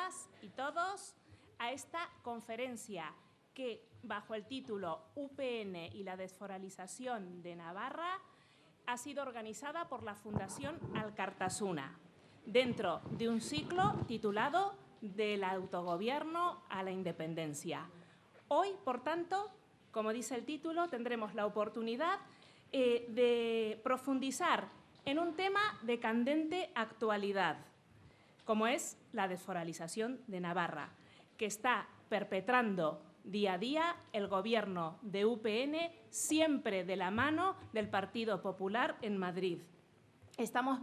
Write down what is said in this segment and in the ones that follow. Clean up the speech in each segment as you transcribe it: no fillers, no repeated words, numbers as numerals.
todas y todos a esta conferencia que, bajo el título UPN y la desforalización de Navarra, ha sido organizada por la Fundación Alkartasuna, dentro de un ciclo titulado Del autogobierno a la independencia. Hoy, por tanto, como dice el título, tendremos la oportunidad de profundizar en un tema de candente actualidad, como es la desforalización de Navarra, que está perpetrando día a día el gobierno de UPN, siempre de la mano del Partido Popular en Madrid. Estamos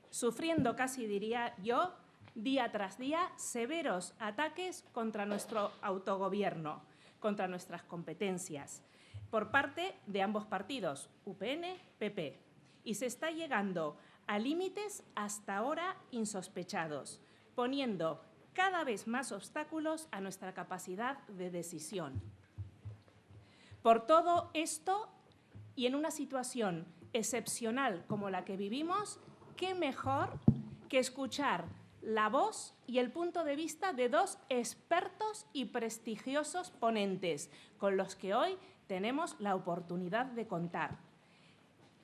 sufriendo casi diría yo, día tras día, severos ataques contra nuestro autogobierno, contra nuestras competencias, por parte de ambos partidos, UPN, PP. Y se está llegando a límites hasta ahora insospechados, poniendo cada vez más obstáculos a nuestra capacidad de decisión. Por todo esto, y en una situación excepcional como la que vivimos, ¿qué mejor que escuchar la voz y el punto de vista de dos expertos y prestigiosos ponentes con los que hoy tenemos la oportunidad de contar?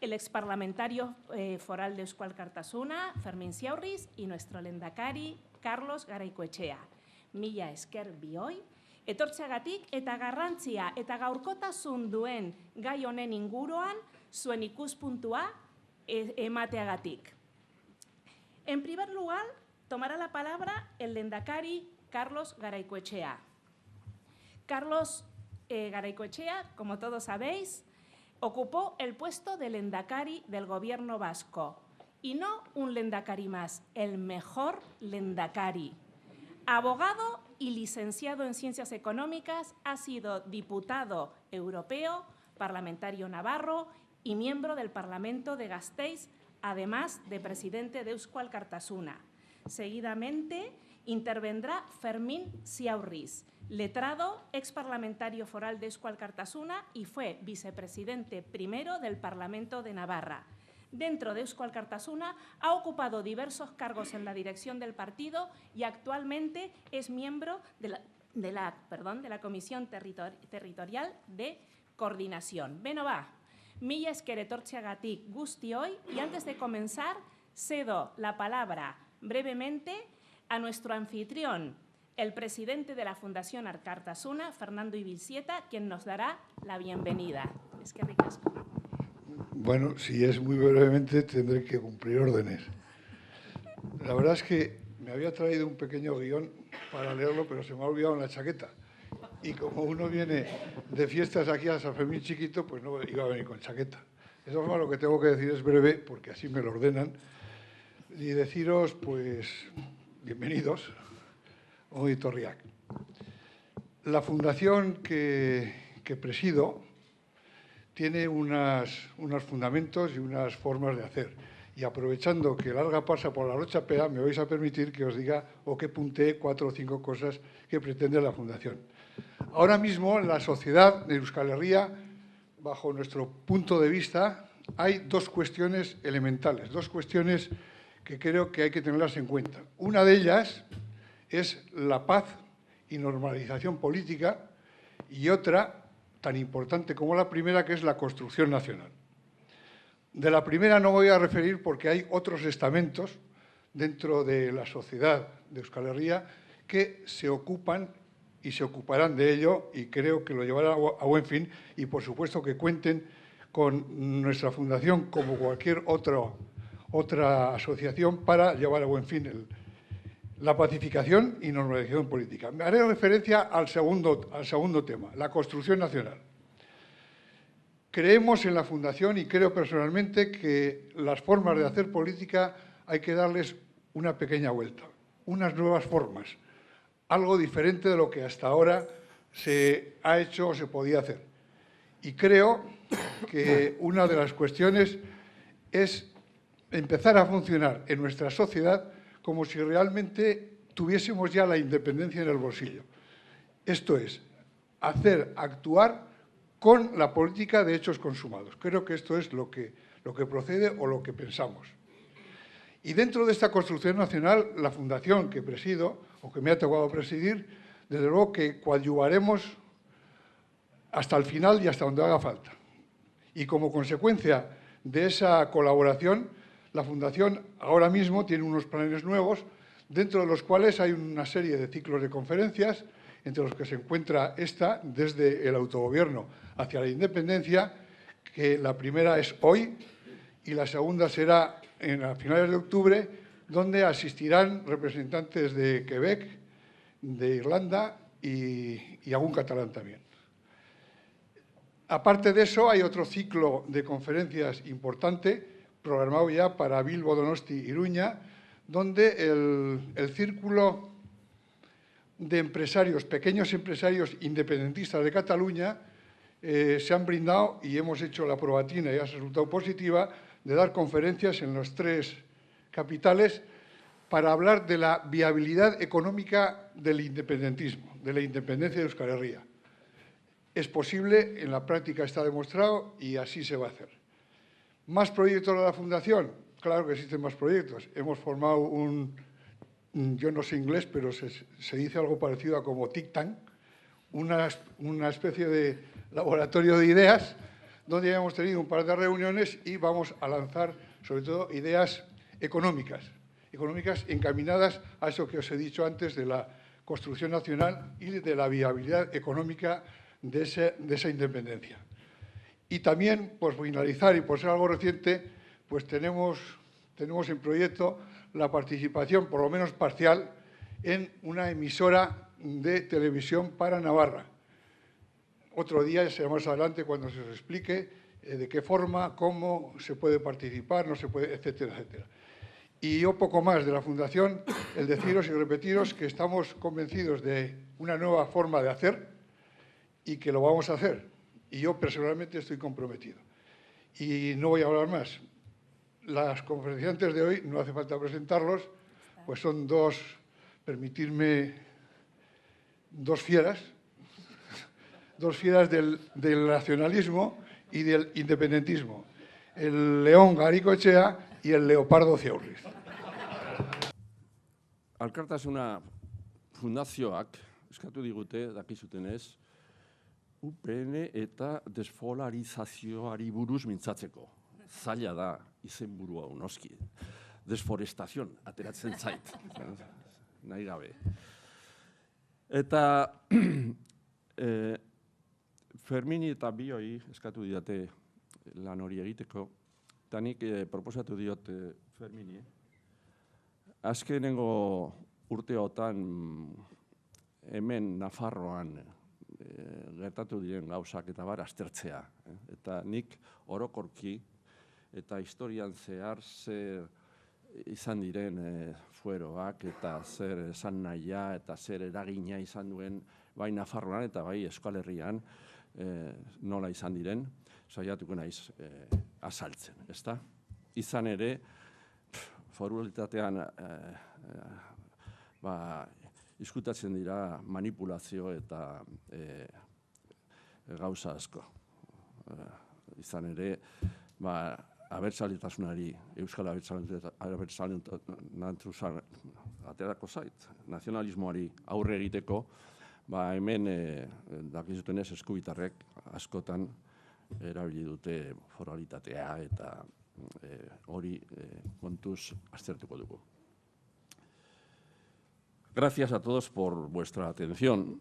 El exparlamentario foral de Eusko Alkartasuna, Fermín Siaurriz, y nuestro lehendakari, Carlos Garaikoetxea. Mila esker bioi, etortzeagatik eta garrantzia eta gaurkotasun duen gai honen inguruan zuen ikuspuntua emateagatik. En primer lugar, tomará la palabra el lehendakari Carlos Garaikoetxea. Carlos Garaikoetxea, como todos sabéis, ocupó el puesto de lehendakari del Gobierno vasco, y no un lehendakari más, el mejor lehendakari. Abogado y licenciado en Ciencias Económicas, ha sido diputado europeo, parlamentario navarro y miembro del Parlamento de Gasteiz, además de presidente de Eusko Alkartasuna. Seguidamente intervendrá Fermín Siaurriz, letrado, exparlamentario foral de Eusko Alkartasuna y fue vicepresidente primero del Parlamento de Navarra. Dentro de Eusko Alkartasuna ha ocupado diversos cargos en la dirección del partido y actualmente es miembro de la Comisión Territorial de Coordinación. Beno ba, mila esker etortzeagatik guztioi, y antes de comenzar cedo la palabra brevemente a nuestro anfitrión, el presidente de la Fundación Alkartasuna, Fernando Ibilsieta, quien nos dará la bienvenida. Eskerrik asko. Bueno, si es muy brevemente, tendré que cumplir órdenes. La verdad es que me había traído un pequeño guión para leerlo, pero se me ha olvidado en la chaqueta. Y como uno viene de fiestas aquí a San Fermín chiquito, pues no iba a venir con chaqueta. De todas formas, lo que tengo que decir es breve, porque así me lo ordenan. Y deciros, pues, bienvenidos, Ongi etorriak. La fundación que presido tiene unos fundamentos y unas formas de hacer. Y aprovechando que el Alga pasa por la Rotxapea, me vais a permitir que os diga o que puntee 4 o 5 cosas que pretende la fundación. Ahora mismo, en la sociedad de Euskal Herria, bajo nuestro punto de vista, hay 2 cuestiones elementales, 2 cuestiones que creo que hay que tenerlas en cuenta. Una de ellas es la paz y normalización política, y otra, tan importante como la primera, que es la construcción nacional. De la primera no voy a referir porque hay otros estamentos dentro de la sociedad de Euskal Herria que se ocupan y se ocuparán de ello, y creo que lo llevarán a buen fin, y por supuesto que cuenten con nuestra fundación como cualquier otra asociación para llevar a buen fin la pacificación y normalización política. Me haré referencia al segundo tema, la construcción nacional. Creemos en la Fundación y creo personalmente que las formas de hacer política hay que darles una pequeña vuelta, unas nuevas formas, algo diferente de lo que hasta ahora se ha hecho o se podía hacer. Y creo que una de las cuestiones es empezar a funcionar en nuestra sociedad como si realmente tuviésemos ya la independencia en el bolsillo. Esto es, actuar con la política de hechos consumados. Creo que esto es lo que procede o lo que pensamos. Y dentro de esta construcción nacional, la fundación que presido, o que me ha tocado presidir, desde luego que coadyuvaremos hasta el final y hasta donde haga falta. Y como consecuencia de esa colaboración, la Fundación ahora mismo tiene unos planes nuevos, dentro de los cuales hay una serie de ciclos de conferencias, entre los que se encuentra esta, desde el autogobierno hacia la independencia, que la primera es hoy y la segunda será a finales de octubre, donde asistirán representantes de Quebec, de Irlanda y algún catalán también. Aparte de eso, hay otro ciclo de conferencias importante, programado ya para Bilbo, Donosti y Iruña, donde el círculo de empresarios, pequeños empresarios independentistas de Cataluña, se han brindado y hemos hecho la probatina y ha resultado positiva de dar conferencias en las 3 capitales para hablar de la viabilidad económica del independentismo, de la independencia de Euskal Herria. Es posible, en la práctica está demostrado y así se va a hacer. ¿Más proyectos de la Fundación? Claro que existen más proyectos. Hemos formado yo no sé inglés, pero se dice algo parecido a como think tank, una especie de laboratorio de ideas, donde ya hemos tenido un par de reuniones y vamos a lanzar, sobre todo, ideas económicas encaminadas a eso que os he dicho antes de la construcción nacional y de la viabilidad económica de esa independencia. Y también, por finalizar y por ser algo reciente, pues tenemos en proyecto la participación, por lo menos parcial, en una emisora de televisión para Navarra. Otro día, será más adelante, cuando se os explique de qué forma, cómo se puede participar, no se puede, etcétera, etcétera. Y yo poco más de la Fundación, el deciros y repetiros que estamos convencidos de una nueva forma de hacer y que lo vamos a hacer. Y yo personalmente estoy comprometido. Y no voy a hablar más. Las conferenciantes de hoy, no hace falta presentarlos, pues son permitidme, dos fieras del nacionalismo y del independentismo. El león Garaikoetxea y el leopardo Ciaurriz. Alkartasuna fundazioak eskatu digute, dakizutenez, UPN eta desfolarizazioari buruz mintzatzeko. Zaila da izenburu hau noski. Desforestazion ateratzen zait. Nahi gabe. Eta Fermini eta bioi eskatu didate lan hori egiteko. Eta nik proposatu diot Fermini. Azkenengo urteotan hemen Nafarroan gertatu diren gauzak eta bar aztertzea. Eta nik orokorki eta historian zehar zer izan diren fueroak eta zer esan nahia eta zer eragina izan duen bai Nafarroan eta bai Euskal Herrian nola izan diren, saiatuko naiz azaltzen, ezta? Izan ere, foralitatean izkutatzen dira manipulazio eta gauza asko. Izan ere, abertzaletasunari, Euskal abertzaletasuna aterako zait, nazionalismoari aurre egiteko, hemen dakizutenez eskubitarrek askotan erabili dute foralitatea eta hori kontuz aztertuko dugu. Gracias a todos por vuestra atención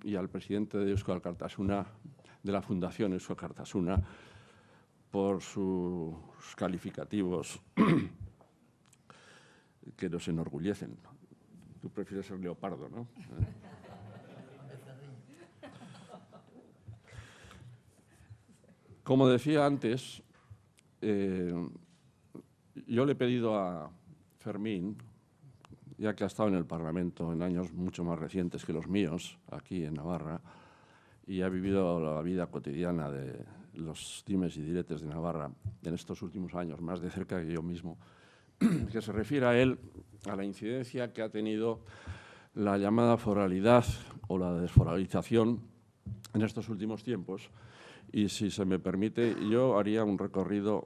y al presidente de Eusko Alkartasuna, de la Fundación Eusko Alkartasuna, por sus calificativos que nos enorgullecen. Tú prefieres ser leopardo, ¿no? Como decía antes, yo le he pedido a Fermín, ya que ha estado en el Parlamento en años mucho más recientes que los míos, aquí en Navarra, y ha vivido la vida cotidiana de los dimes y diretes de Navarra en estos últimos años, más de cerca que yo mismo, que se refiere a él, a la incidencia que ha tenido la llamada foralidad o la desforalización en estos últimos tiempos. Y si se me permite, yo haría un recorrido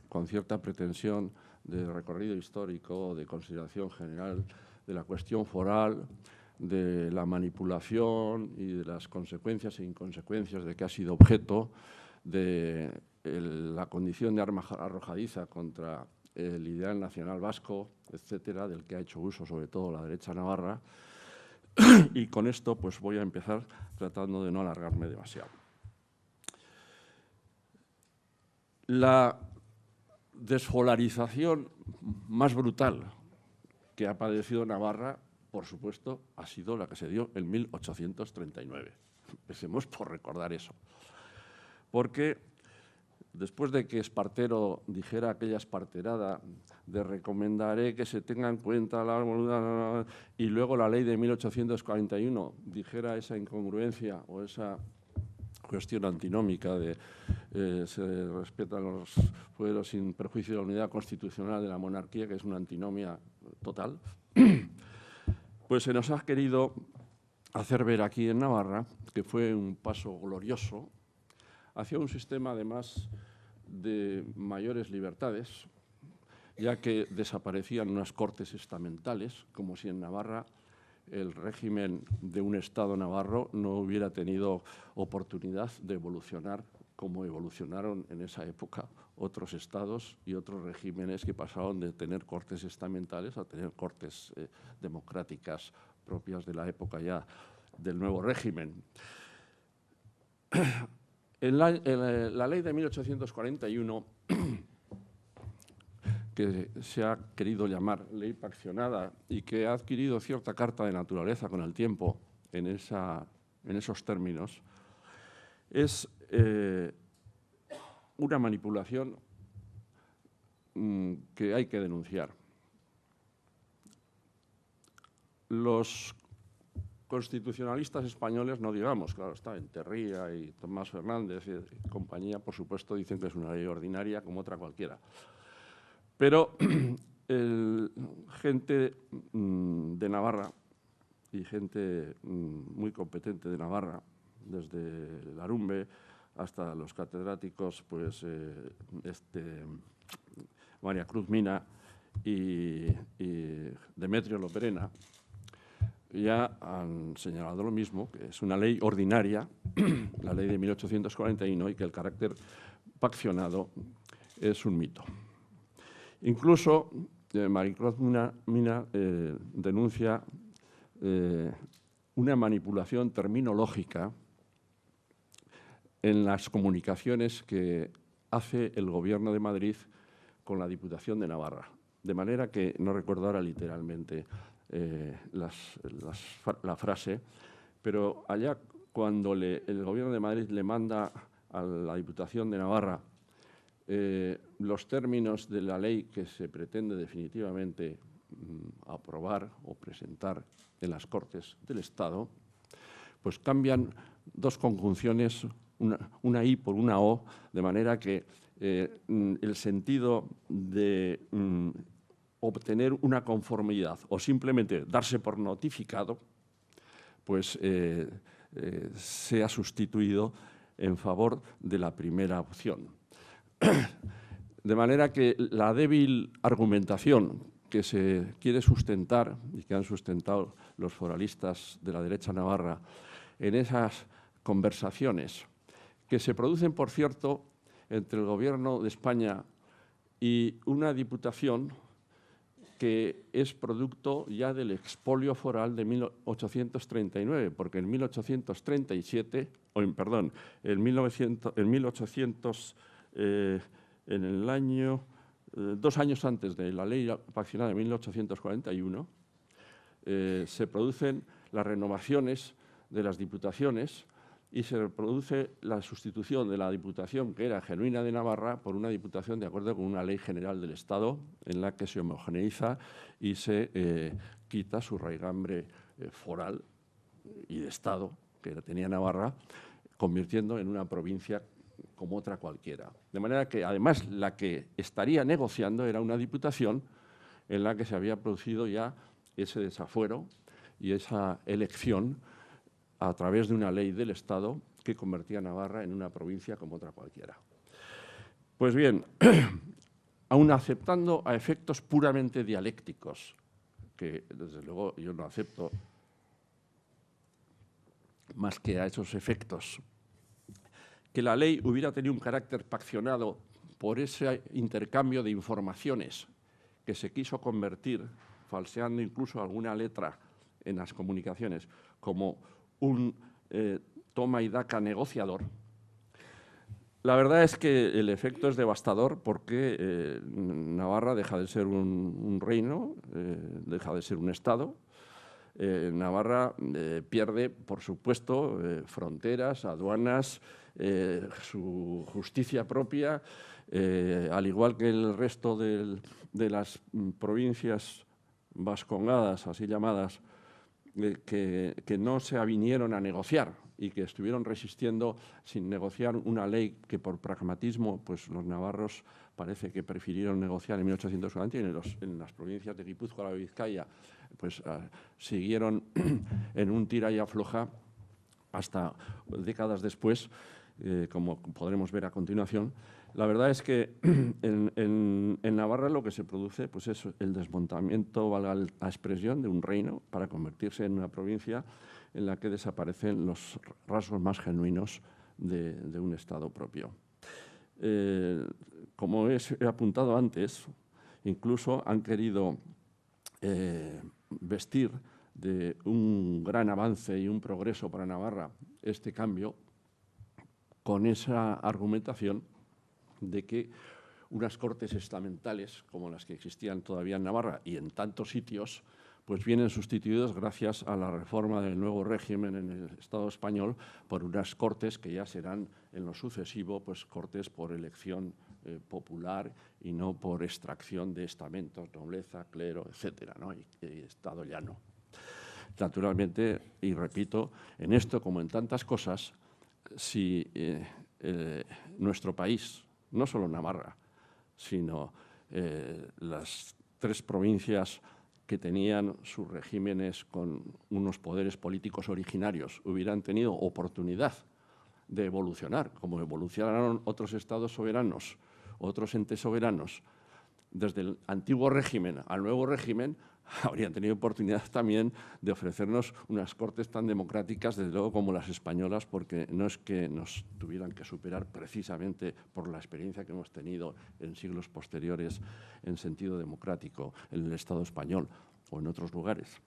con cierta pretensión de recorrido histórico, de consideración general de la cuestión foral, de la manipulación y de las consecuencias e inconsecuencias de que ha sido objeto de la condición de arma arrojadiza contra el ideal nacional vasco, etcétera, del que ha hecho uso sobre todo la derecha navarra. Y con esto pues voy a empezar tratando de no alargarme demasiado. La desfolarización más brutal que ha padecido Navarra, por supuesto, ha sido la que se dio en 1839. Empecemos por recordar eso. Porque después de que Espartero dijera aquella esparterada de recomendaré que se tenga en cuenta y luego la ley de 1841 dijera esa incongruencia o esa cuestión antinómica de se respetan los fueros sin perjuicio de la unidad constitucional de la monarquía, que es una antinomia total, pues se nos ha querido hacer ver aquí en Navarra que fue un paso glorioso hacia un sistema, además, de mayores libertades, ya que desaparecían unas cortes estamentales, como si en Navarra el régimen de un Estado navarro no hubiera tenido oportunidad de evolucionar como evolucionaron en esa época otros estados y otros regímenes que pasaron de tener cortes estamentales a tener cortes democráticas propias de la época ya del nuevo régimen. En la ley de 1841, que se ha querido llamar ley paccionada y que ha adquirido cierta carta de naturaleza con el tiempo en esos términos, es una manipulación que hay que denunciar. Los constitucionalistas españoles, no digamos, claro, está Enterría y Tomás Fernández y compañía, por supuesto, dicen que es una ley ordinaria como otra cualquiera. Pero gente de Navarra y gente muy competente de Navarra, desde Larumbe hasta los catedráticos, pues María Cruz Mina y Demetrio Loperena, ya han señalado lo mismo, que es una ley ordinaria, la ley de 1841, y que el carácter paccionado es un mito. Incluso María Cruz Mina denuncia una manipulación terminológica en las comunicaciones que hace el Gobierno de Madrid con la Diputación de Navarra. De manera que, no recuerdo ahora literalmente la frase, pero allá cuando el Gobierno de Madrid le manda a la Diputación de Navarra los términos de la ley que se pretende definitivamente aprobar o presentar en las Cortes del Estado, pues cambian dos conjunciones, una I por una O, de manera que el sentido de obtener una conformidad o simplemente darse por notificado, pues sea sustituido en favor de la primera opción. De manera que la débil argumentación que se quiere sustentar y que han sustentado los foralistas de la derecha navarra en esas conversaciones, que se producen, por cierto, entre el Gobierno de España y una diputación que es producto ya del expolio foral de 1839, porque en 1837, perdón, en el año, 2 años antes de la ley paccionada de 1841, se producen las renovaciones de las diputaciones y se produce la sustitución de la diputación, que era genuina de Navarra, por una diputación de acuerdo con una ley general del Estado en la que se homogeneiza y se quita su raigambre foral y de Estado que tenía Navarra, convirtiendo en una provincia como otra cualquiera. De manera que, además, la que estaría negociando era una diputación en la que se había producido ya ese desafuero y esa elección a través de una ley del Estado que convertía a Navarra en una provincia como otra cualquiera. Pues bien, aun aceptando a efectos puramente dialécticos, que desde luego yo no acepto más que a esos efectos, que la ley hubiera tenido un carácter paccionado por ese intercambio de informaciones que se quiso convertir, falseando incluso alguna letra en las comunicaciones, como un toma y daca negociador. La verdad es que el efecto es devastador porque Navarra deja de ser un reino, deja de ser un Estado. Navarra pierde, por supuesto, fronteras, aduanas, su justicia propia, al igual que el resto de las provincias vascongadas, así llamadas, que no se avinieron a negociar y que estuvieron resistiendo sin negociar una ley que por pragmatismo pues los navarros parece que prefirieron negociar en 1840 y en las provincias de Guipúzcoa y Vizcaya pues siguieron en un tira y afloja hasta décadas después, como podremos ver a continuación. La verdad es que en Navarra lo que se produce pues es el desmontamiento, valga la expresión, de un reino para convertirse en una provincia en la que desaparecen los rasgos más genuinos de un Estado propio. Como he apuntado antes, incluso han querido vestir de un gran avance y un progreso para Navarra este cambio con esa argumentación de que unas cortes estamentales, como las que existían todavía en Navarra y en tantos sitios, pues vienen sustituidos gracias a la reforma del nuevo régimen en el Estado español por unas cortes que ya serán en lo sucesivo pues cortes por elección popular y no por extracción de estamentos, nobleza, clero, etcétera, ¿no? y Estado llano. Naturalmente, y repito, en esto como en tantas cosas, si nuestro país, no solo Navarra, sino las tres provincias que tenían sus regímenes con unos poderes políticos originarios, hubieran tenido oportunidad de evolucionar, como evolucionaron otros estados soberanos, otros entes soberanos, desde el antiguo régimen al nuevo régimen, habrían tenido oportunidad también de ofrecernos unas cortes tan democráticas, desde luego, como las españolas, porque no es que nos tuvieran que superar precisamente por la experiencia que hemos tenido en siglos posteriores en sentido democrático en el Estado español o en otros lugares.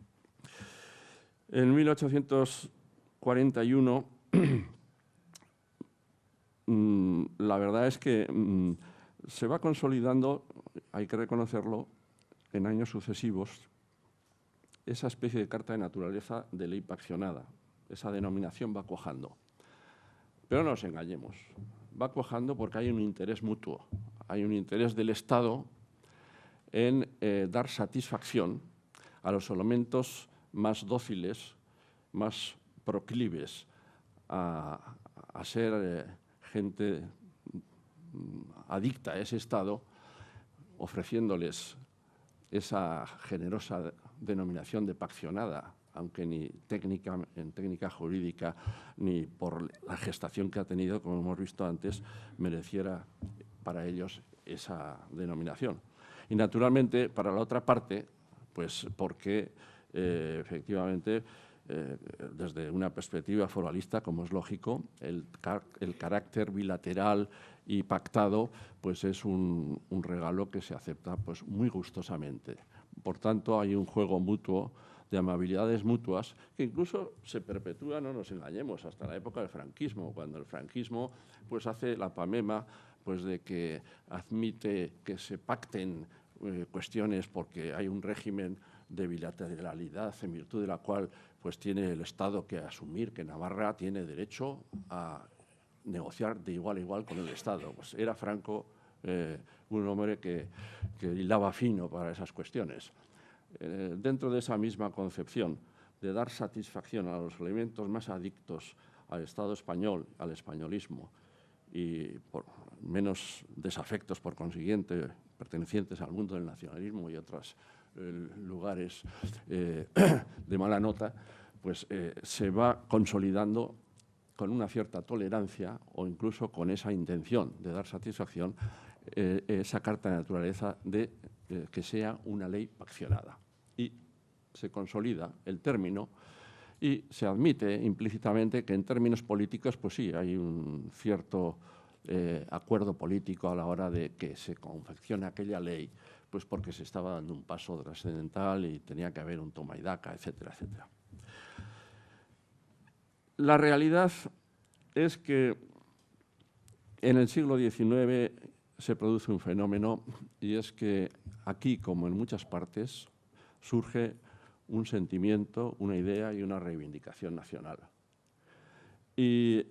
En 1841, la verdad es que se va consolidando, hay que reconocerlo, en años sucesivos, esa especie de carta de naturaleza de ley paccionada. Esa denominación va cuajando. Pero no nos engañemos, va cuajando porque hay un interés mutuo, hay un interés del Estado en dar satisfacción a los elementos más dóciles, más proclives a ser gente adicta a ese Estado, ofreciéndoles esa generosa denominación de paccionada, aunque ni en técnica jurídica ni por la gestación que ha tenido, como hemos visto antes, mereciera para ellos esa denominación. Y naturalmente, para la otra parte, pues porque efectivamente, desde una perspectiva foralista, como es lógico, el carácter bilateral y pactado pues es un regalo que se acepta pues muy gustosamente. Por tanto, hay un juego mutuo de amabilidades mutuas que incluso se perpetúa, no nos engañemos, hasta la época del franquismo, cuando el franquismo pues hace la pamema pues de que admite que se pacten cuestiones porque hay un régimen de bilateralidad en virtud de la cual pues tiene el Estado que asumir que Navarra tiene derecho a negociar de igual a igual con el Estado. Pues era Franco un hombre que hilaba fino para esas cuestiones. Dentro de esa misma concepción de dar satisfacción a los elementos más adictos al Estado español, al españolismo, y por menos desafectos, por consiguiente, pertenecientes al mundo del nacionalismo y otros lugares de mala nota, pues se va consolidando con una cierta tolerancia o incluso con esa intención de dar satisfacción esa carta de naturaleza de que sea una ley paccionada. Y se consolida el término y se admite implícitamente que en términos políticos, pues sí, hay un cierto acuerdo político a la hora de que se confeccione aquella ley, pues porque se estaba dando un paso trascendental y tenía que haber un toma y daca, etcétera, etcétera. La realidad es que en el siglo XIX se produce un fenómeno y es que aquí, como en muchas partes, surge un sentimiento, una idea y una reivindicación nacional. Y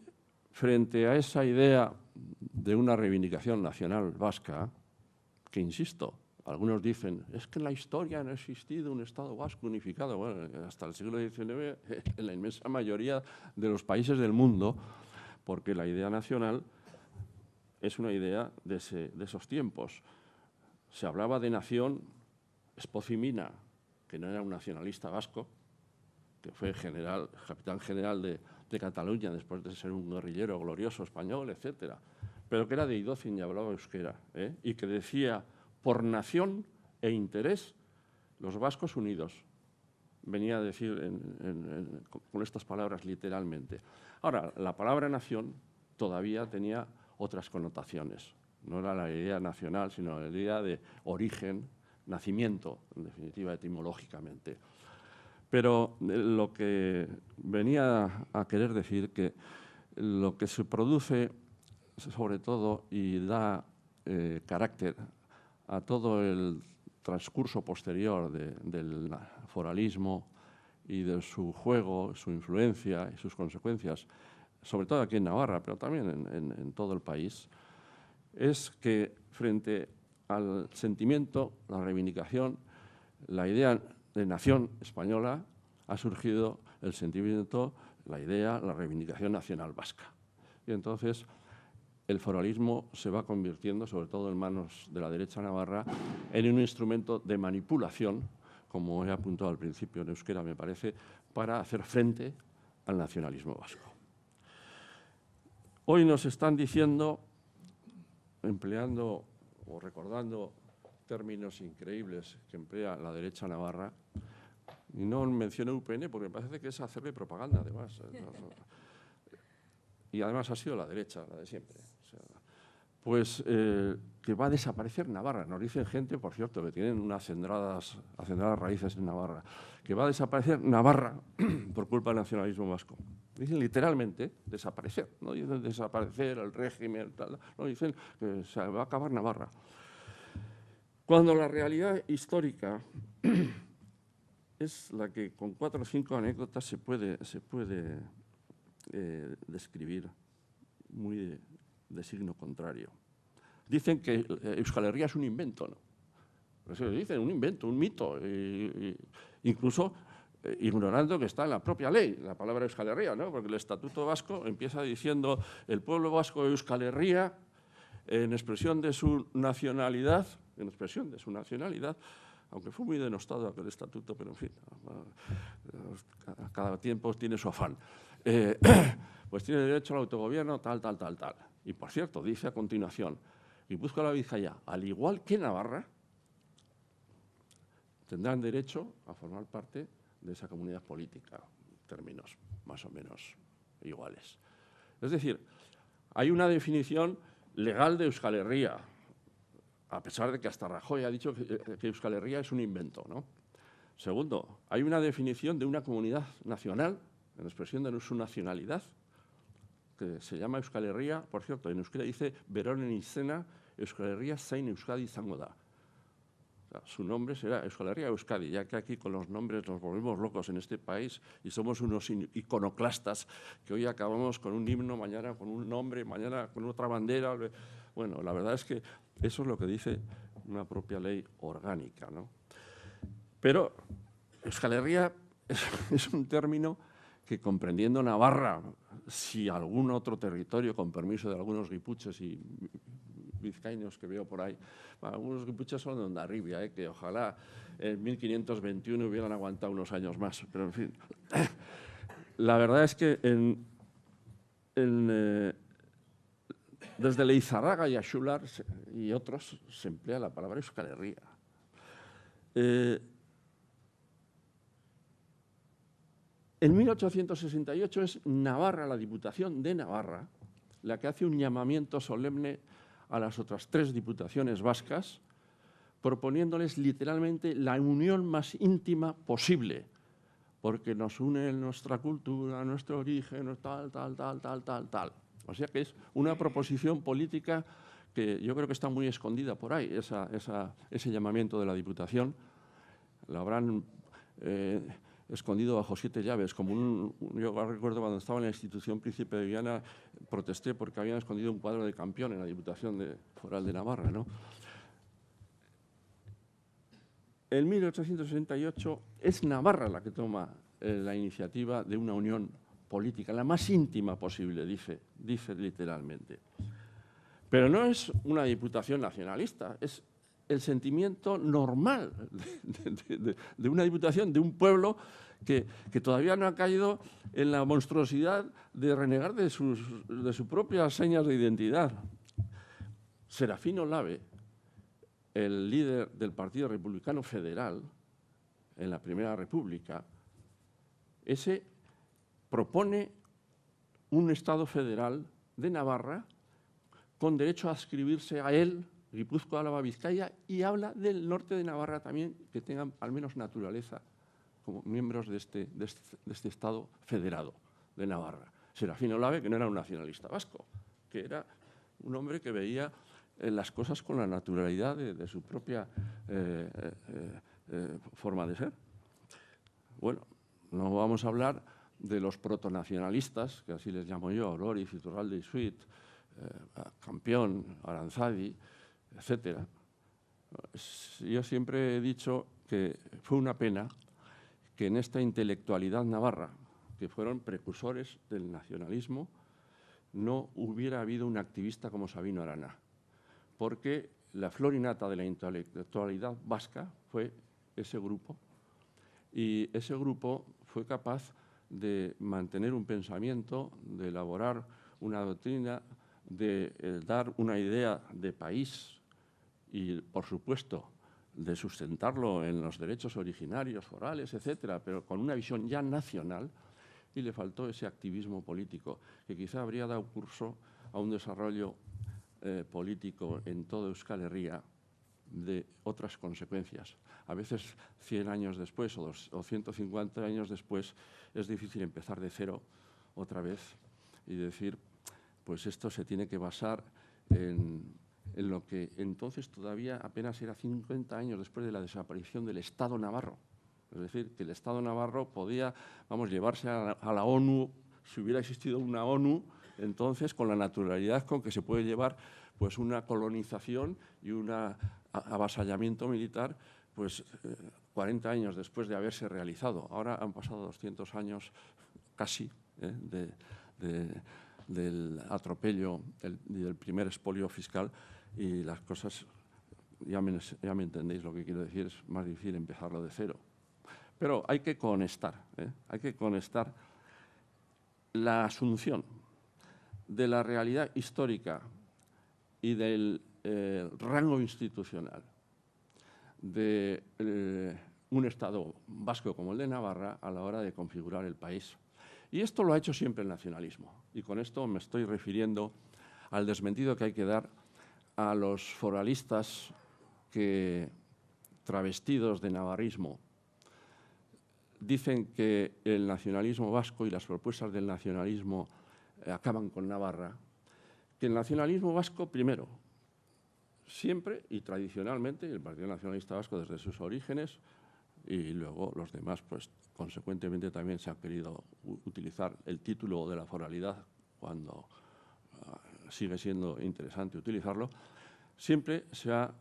frente a esa idea de una reivindicación nacional vasca, que insisto, algunos dicen, es que en la historia no ha existido un Estado vasco unificado. Bueno, hasta el siglo XIX, en la inmensa mayoría de los países del mundo, porque la idea nacional es una idea de esos tiempos. Se hablaba de nación, Espozimina, que no era un nacionalista vasco, que fue capitán general de Cataluña después de ser un guerrillero glorioso español, etcétera, pero que era de Idócin y hablaba euskera, y que decía, por nación e interés, los vascos unidos. Venía a decir con estas palabras literalmente. Ahora, la palabra nación todavía tenía otras connotaciones. No era la idea nacional, sino la idea de origen, nacimiento, en definitiva, etimológicamente. Pero lo que venía a querer decir que lo que se produce, sobre todo, y da carácter a todo el transcurso posterior del foralismo y de su juego, su influencia y sus consecuencias, sobre todo aquí en Navarra, pero también en todo el país, es que frente al sentimiento, la reivindicación, la idea de nación española, ha surgido el sentimiento, la idea, la reivindicación nacional vasca. Y entonces el foralismo se va convirtiendo, sobre todo en manos de la derecha navarra, en un instrumento de manipulación, como he apuntado al principio en euskera, me parece, para hacer frente al nacionalismo vasco. Hoy nos están diciendo, empleando o recordando términos increíbles que emplea la derecha navarra, y no menciono UPN porque me parece que es hacerle propaganda, además. Y además ha sido la derecha, la de siempre. O sea, pues que va a desaparecer Navarra. Nos dicen gente, por cierto, que tienen unas acendradas raíces en Navarra, que va a desaparecer Navarra por culpa del nacionalismo vasco. Dicen literalmente desaparecer, no dicen desaparecer el régimen, tal, no, dicen que se va a acabar Navarra. Cuando la realidad histórica es la que con 4 o 5 anécdotas se puede describir muy de signo contrario. Dicen que Euskal Herria es un invento, ¿no? Eso dicen, un invento, un mito, incluso ignorando que está en la propia ley, la palabra Euskal Herria, ¿no? Porque el Estatuto Vasco empieza diciendo el pueblo vasco de Euskal Herria, en expresión de su nacionalidad, aunque fue muy denostado aquel estatuto, pero en fin, cada tiempo tiene su afán. Pues tiene derecho al autogobierno, tal. Y por cierto, dice a continuación, Guipúzcoa y Bizkaia, al igual que Navarra, tendrán derecho a formar parte de esa comunidad política, en términos más o menos iguales. Es decir, hay una definición legal de Euskal Herria, a pesar de que hasta Rajoy ha dicho que Euskal Herria es un invento, ¿no? Segundo, hay una definición de una comunidad nacional, en expresión de su nacionalidad, que se llama Euskal Herria, por cierto, en euskera dice Beronen izena Euskal Herria zein Euskadi izango da. O sea, su nombre será Euskal Herria Euskadi, ya que aquí con los nombres nos volvemos locos en este país y somos unos iconoclastas que hoy acabamos con un himno, mañana con un nombre, mañana con otra bandera. Bueno, la verdad es que eso es lo que dice una propia ley orgánica, ¿no? Pero Euskal Herria es un término que, comprendiendo Navarra, si algún otro territorio, con permiso de algunos guipuches y vizcaínos que veo por ahí, algunos guipuches son de Hondarribia, que ojalá en 1521 hubieran aguantado unos años más, pero en fin. La verdad es que desde Leizarraga y Axular y otros se emplea la palabra Euskal Herria. En 1868 es Navarra, la Diputación de Navarra, la que hace un llamamiento solemne a las otras 3 diputaciones vascas, proponiéndoles literalmente la unión más íntima posible, porque nos une nuestra cultura, nuestro origen, tal. O sea que es una proposición política que yo creo que está muy escondida por ahí, ese llamamiento de la Diputación. Lo habrán escondido bajo 7 llaves. Yo recuerdo cuando estaba en la institución Príncipe de Viana, protesté porque habían escondido un cuadro de Campión en la Diputación Foral de Navarra, ¿no? En 1868 es Navarra la que toma la iniciativa de una unión política, la más íntima posible, dice literalmente. Pero no es una diputación nacionalista, es el sentimiento normal de una diputación, de un pueblo que todavía no ha caído en la monstruosidad de renegar de sus propias señas de identidad. Serafín Olave, el líder del Partido Republicano Federal en la Primera República, ese propone un Estado federal de Navarra con derecho a adscribirse a él, Guipúzcoa, Álava, Vizcaya, y habla del norte de Navarra también, que tengan al menos naturaleza como miembros de este Estado federado de Navarra. Serafín Olave, que no era un nacionalista vasco, que era un hombre que veía las cosas con la naturalidad de su propia forma de ser. Bueno, no vamos a hablar de los protonacionalistas, que así les llamo yo, Oloriz, Iturralde y Suit, Campión, Aranzadi, etcétera. Yo siempre he dicho que fue una pena que en esta intelectualidad navarra, que fueron precursores del nacionalismo, no hubiera habido un activista como Sabino Arana, porque la flor innata de la intelectualidad vasca fue ese grupo, y ese grupo fue capaz de mantener un pensamiento, de elaborar una doctrina, de dar una idea de país y, por supuesto, de sustentarlo en los derechos originarios, forales, etcétera, pero con una visión ya nacional, y le faltó ese activismo político, que quizá habría dado curso a un desarrollo político en toda Euskal Herria de otras consecuencias. A veces 100 años después o 150 años después es difícil empezar de cero otra vez y decir, pues esto se tiene que basar en lo que entonces todavía apenas era 50 años después de la desaparición del Estado navarro. Es decir, que el Estado navarro podía, llevarse a la ONU, si hubiera existido una ONU, entonces con la naturalidad con que se puede llevar pues una colonización y un avasallamiento militar, pues 40 años después de haberse realizado. Ahora han pasado 200 años casi del atropello y del primer expolio fiscal, y las cosas, ya me entendéis lo que quiero decir, es más difícil empezarlo de cero. Pero hay que conectar la asunción de la realidad histórica y del rango institucional de un Estado vasco como el de Navarra a la hora de configurar el país. Y esto lo ha hecho siempre el nacionalismo. Y con esto me estoy refiriendo al desmentido que hay que dar a los foralistas que, travestidos de navarrismo, dicen que el nacionalismo vasco y las propuestas del nacionalismo acaban con Navarra. Que el nacionalismo vasco, primero, siempre y tradicionalmente, el Partido Nacionalista Vasco desde sus orígenes, y luego los demás, pues consecuentemente también se ha querido utilizar el título de la foralidad cuando sigue siendo interesante utilizarlo, siempre se ha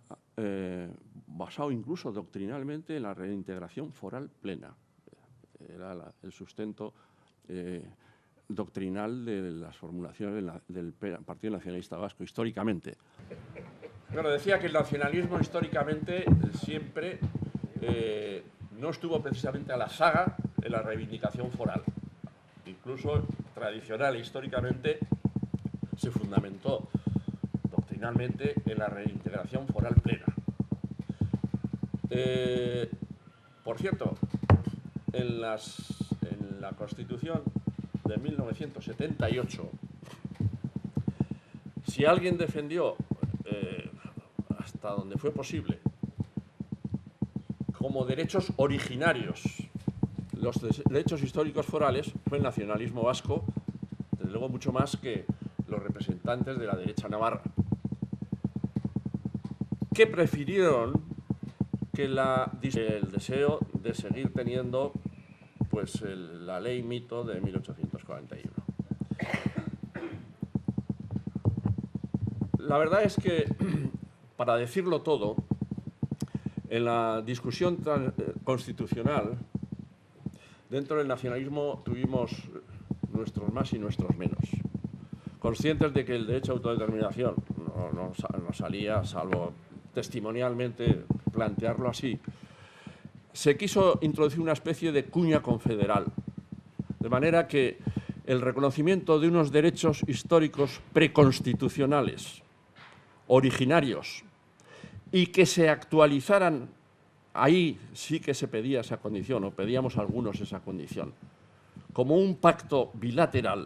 basado incluso doctrinalmente en la reintegración foral plena. Era el sustento doctrinal de las formulaciones del Partido Nacionalista Vasco históricamente. Bueno, decía que el nacionalismo históricamente siempre no estuvo precisamente a la saga en la reivindicación foral. Incluso tradicional e históricamente se fundamentó finalmente en la reintegración foral plena. Por cierto, en la Constitución de 1978, si alguien defendió, hasta donde fue posible, como derechos originarios los derechos históricos forales, fue el nacionalismo vasco, desde luego mucho más que los representantes de la derecha navarra, que prefirieron que el deseo de seguir teniendo pues la ley mito de 1841. La verdad es que, para decirlo todo, en la discusión constitucional, dentro del nacionalismo tuvimos nuestros más y nuestros menos, conscientes de que el derecho a autodeterminación no salía, salvo testimonialmente plantearlo así. Se quiso introducir una especie de cuña confederal, de manera que el reconocimiento de unos derechos históricos preconstitucionales, originarios, y que se actualizaran, ahí sí que se pedía esa condición, o pedíamos algunos esa condición, como un pacto bilateral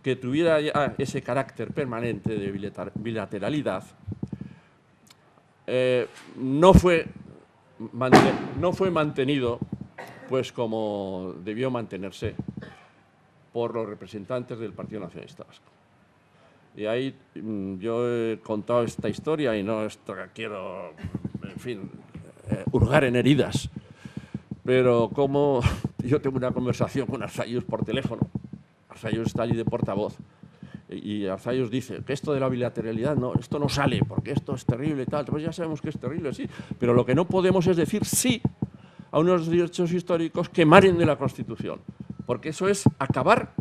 que tuviera ya ese carácter permanente de bilateralidad, no fue mantenido pues como debió mantenerse por los representantes del Partido Nacionalista Vasco. Y ahí yo he contado esta historia y no quiero, en fin, hurgar en heridas, pero como yo tengo una conversación con Arzallus por teléfono, Arzallus está allí de portavoz, y Arzallus dice que esto de la bilateralidad, no, esto no sale porque esto es terrible y tal, pues ya sabemos que es terrible, sí, pero lo que no podemos es decir sí a unos derechos históricos que emaren de la Constitución, porque eso es acabar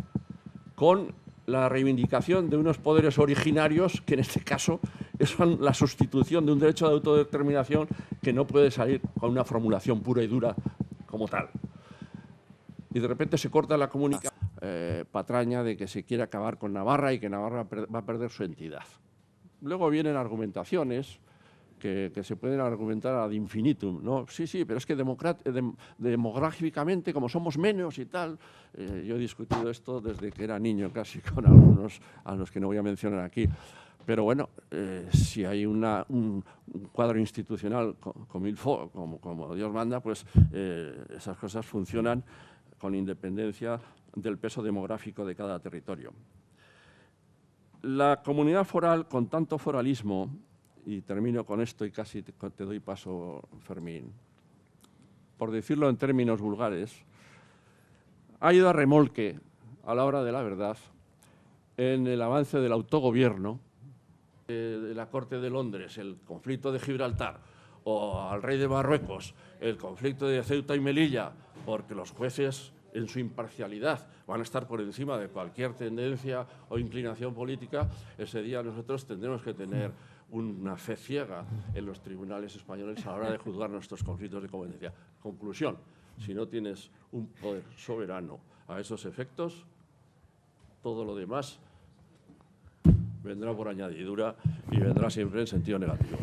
con la reivindicación de unos poderes originarios que en este caso son la sustitución de un derecho de autodeterminación que no puede salir con una formulación pura y dura como tal. Y de repente se corta la comunicación patraña de que se quiere acabar con Navarra y que Navarra va a perder su entidad. Luego vienen argumentaciones que se pueden argumentar ad infinitum, ¿no? Sí, pero es que demográficamente, como somos menos y tal, yo he discutido esto desde que era niño casi con algunos a los que no voy a mencionar aquí. Pero bueno, si hay un cuadro institucional como Dios manda, pues esas cosas funcionan con independencia del peso demográfico de cada territorio. La comunidad foral, con tanto foralismo, y termino con esto y casi te doy paso, Fermín, por decirlo en términos vulgares, ha ido a remolque, a la hora de la verdad, en el avance del autogobierno, de la Corte de Londres, el conflicto de Gibraltar, o al rey de Marruecos, el conflicto de Ceuta y Melilla, porque los jueces, en su imparcialidad, van a estar por encima de cualquier tendencia o inclinación política. Ese día nosotros tendremos que tener una fe ciega en los tribunales españoles a la hora de juzgar nuestros conflictos de competencia. Conclusión, si no tienes un poder soberano a esos efectos, todo lo demás vendrá por añadidura y vendrá siempre en sentido negativo.